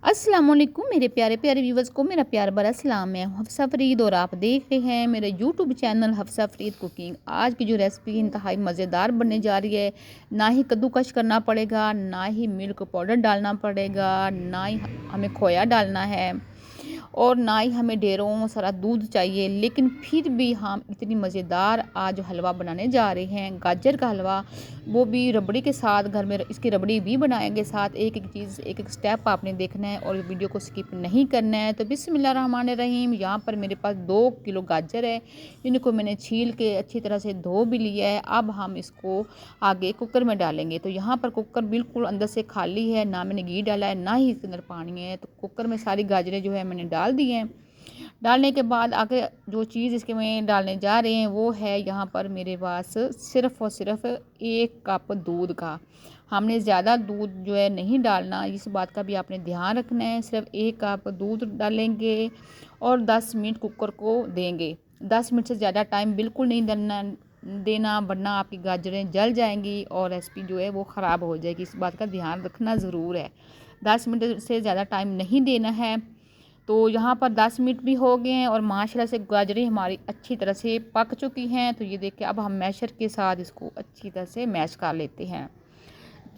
अस्सलाम वालेकुम मेरे प्यारे प्यारे व्यूवर्स को मेरा प्यार भरा सलाम है। हफ्सा फ़रीद और आप देख रहे हैं मेरे YouTube channel Hafsa Farid cooking. आज की जो रेसिपी इंतहाई मज़ेदार बनने जा रही है। ना ही कद्दूकश करना पड़ेगा, ना ही मिल्क पाउडर डालना पड़ेगा, ना ही हमें खोया डालना है और ना ही हमें ढेरों सारा दूध चाहिए। लेकिन फिर भी हम इतनी मज़ेदार आज हलवा बनाने जा रहे हैं, गाजर का हलवा, वो भी रबड़ी के साथ। घर में इसकी रबड़ी भी बनाएंगे साथ। एक एक चीज़, एक एक स्टेप आपने देखना है और वीडियो को स्किप नहीं करना है। तो बिस्मिल्लाहिर्रहमानिर्रहीम। यहाँ पर मेरे पास 2 किलो गाजर है, इनको मैंने छील के अच्छी तरह से धो भी लिया है। अब हम इसको आगे कुकर में डालेंगे। तो यहाँ पर कुकर बिल्कुल अंदर से खाली है, ना मैंने घी डाला है, ना ही इसके अंदर पानी है। तो कुकर में सारी गाजरें जो है मैंने डाल दी हैं। डालने के बाद आगे जो चीज़ इसके में डालने जा रहे हैं वो है यहाँ पर मेरे पास सिर्फ़ और सिर्फ 1 कप दूध का। हमने ज़्यादा दूध जो है नहीं डालना, इस बात का भी आपने ध्यान रखना है। सिर्फ 1 कप दूध डालेंगे और 10 मिनट कुकर को देंगे। 10 मिनट से ज़्यादा टाइम बिल्कुल नहीं देना, वरना आपकी गाजरें जल जाएंगी और रेसिपी जो है वो ख़राब हो जाएगी। इस बात का ध्यान रखना ज़रूर है। 10 मिनट से ज़्यादा टाइम नहीं देना है। तो यहाँ पर 10 मिनट भी हो गए हैं और माशाल्लाह से गाजरें हमारी अच्छी तरह से पक चुकी हैं। तो ये देखिए, अब हम मैशर के साथ इसको अच्छी तरह से मैश कर लेते हैं।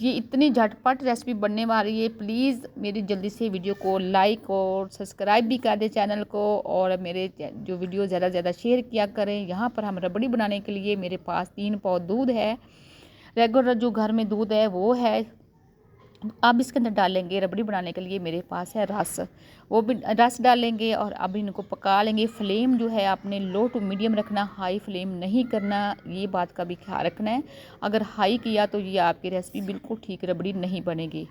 ये इतनी झटपट रेसिपी बनने वाली है। प्लीज़ मेरी जल्दी से वीडियो को लाइक और सब्सक्राइब भी कर दें चैनल को, और मेरे जो वीडियो ज़्यादा से ज़्यादा शेयर किया करें। यहाँ पर हम रबड़ी बनाने के लिए मेरे पास 3 पाव दूध है। रेगुलर जो घर में दूध है वो है। अब इसके अंदर डालेंगे रबड़ी बनाने के लिए मेरे पास है रस, वो भी रस डालेंगे और अब इनको पका लेंगे। फ्लेम जो है आपने लो टू मीडियम रखना, हाई फ्लेम नहीं करना, ये बात का भी ख्याल रखना है। अगर हाई किया तो ये आपकी रेसिपी बिल्कुल ठीक रबड़ी नहीं बनेगी।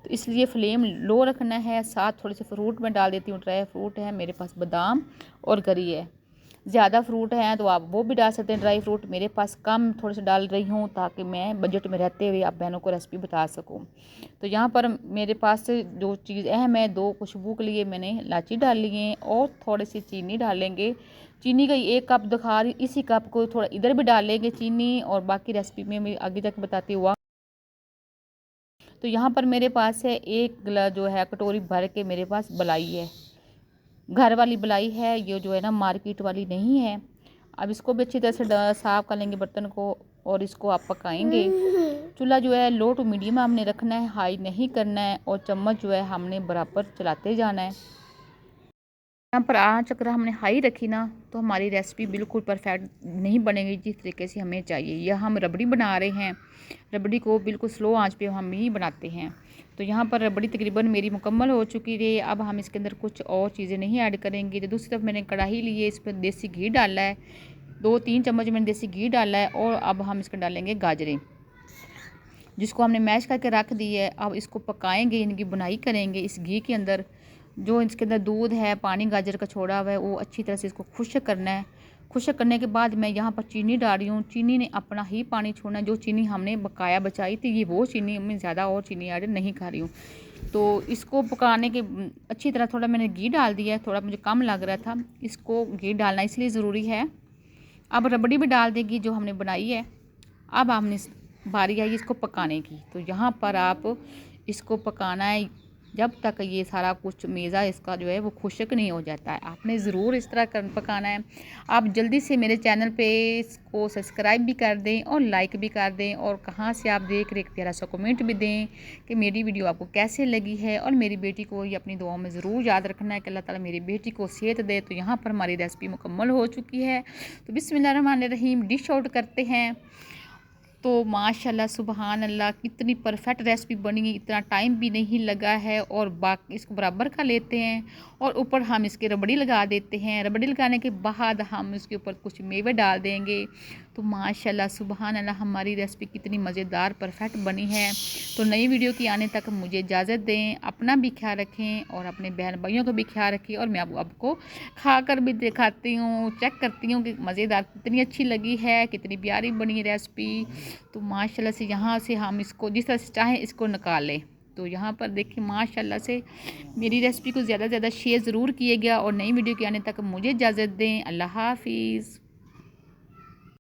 तो इसलिए फ्लेम लो रखना है। साथ थोड़े से फ्रूट में डाल देती हूँ। ड्राई फ्रूट है मेरे पास, बादाम और गरी है। ज़्यादा फ्रूट हैं तो आप वो भी डाल सकते हैं। ड्राई फ्रूट मेरे पास कम थोड़े से डाल रही हूँ ताकि मैं बजट में रहते हुए आप बहनों को रेसिपी बता सकूँ। तो यहाँ पर मेरे पास जो चीज़ अहम है, 2 खुशबू के लिए मैंने इलायची डाल ली है और थोड़ी सी चीनी डालेंगे। चीनी का 1 कप दिखा रही, इसी कप को थोड़ा इधर भी डाल लेंगे चीनी, और बाकी रेसिपी में मैं आगे तक बताती हुआ। तो यहाँ पर मेरे पास है 1 गिलास जो है कटोरी भर के मेरे पास मलाई है। घर वाली बलाई है ये, जो है ना मार्केट वाली नहीं है। अब इसको भी अच्छी तरह से साफ़ कर लेंगे बर्तन को और इसको आप पकाएंगे। चूल्हा जो है लो टू मीडियम हमने रखना है, हाई नहीं करना है, और चम्मच जो है हमने बराबर चलाते जाना है। यहाँ पर आँच अगर हमने हाई रखी ना तो हमारी रेसिपी बिल्कुल परफेक्ट नहीं बनेगी जिस तरीके से हमें चाहिए। यह हम रबड़ी बना रहे हैं, रबड़ी को बिल्कुल स्लो आंच पे हम ही बनाते हैं। तो यहाँ पर रबड़ी तकरीबन मेरी मुकम्मल हो चुकी है। अब हम इसके अंदर कुछ और चीज़ें नहीं ऐड करेंगे। तो दूसरी तरफ मैंने कढ़ाई ली है, इस पर देसी घी डाला है, 2-3 चम्मच मैंने देसी घी डाला है। और अब हम इसके डालेंगे गाजरें जिसको हमने मैश करके रख दी है। अब इसको पकाएंगे, इनकी बुनाई करेंगे इस घी के अंदर। जो इसके अंदर दूध है, पानी गाजर का छोड़ा हुआ है, वो अच्छी तरह से इसको खुश्क करना है। खुश्क करने के बाद मैं यहाँ पर चीनी डाल रही हूँ। चीनी ने अपना ही पानी छोड़ना है। जो चीनी हमने बकाया बचाई थी ये वो चीनी, मैं ज़्यादा और चीनी ऐड नहीं खा रही हूँ। तो इसको पकाने के अच्छी तरह, थोड़ा मैंने घी डाल दिया है, थोड़ा मुझे कम लग रहा था, इसको घी डालना इसलिए ज़रूरी है। अब रबड़ी भी डाल देगी जो हमने बनाई है। अब हमने बारी आई इसको पकाने की। तो यहाँ पर आप इसको पकाना है जब तक ये सारा कुछ मेज़ा इसका जो है वो खुश्क नहीं हो जाता है। आपने ज़रूर इस तरह कर पकाना है। आप जल्दी से मेरे चैनल पे इसको सब्सक्राइब भी कर दें और लाइक भी कर दें, और कहाँ से आप देख रहे, एक प्यारा सा कमेंट भी दें कि मेरी वीडियो आपको कैसे लगी है। और मेरी बेटी को ये अपनी दुआओं में ज़रूर याद रखना है कि अल्लाह ताला मेरी बेटी को सेहत दे। तो यहाँ पर हमारी रेसिपी मुकम्मल हो चुकी है। तो बिस्मिल्लाहिर्रहमानिर्रहीम डिश आउट करते हैं। तो माशाल्लाह सुबहान अल्लाह, कितनी परफेक्ट रेसिपी बनी है, इतना टाइम भी नहीं लगा है। और बाकी इसको बराबर का लेते हैं और ऊपर हम इसके रबड़ी लगा देते हैं। रबड़ी लगाने के बाद हम इसके ऊपर कुछ मेवे डाल देंगे। तो माशाल्लाह सुबहान अल्लाह, हमारी रेसिपी कितनी मज़ेदार परफेक्ट बनी है। तो नई वीडियो की आने तक मुझे इजाज़त दें। अपना भी ख्याल रखें और अपने बहन भाइयों का भी ख्याल रखें। और मैं आपको खा कर भी दिखाती हूँ, चेक करती हूँ कि मज़ेदार कितनी अच्छी लगी है, कितनी प्यारी बनी है रेसिपी। तो माशाल्लाह से यहाँ से हम इसको जिस तरह से चाहें इसको निकालें। तो यहाँ पर देखिए माशाल्लाह से मेरी रेसिपी को ज़्यादा से ज़्यादा शेयर ज़रूर किए गया। और नई वीडियो के आने तक मुझे इजाज़त दें। अल्लाह हाफ़िज़।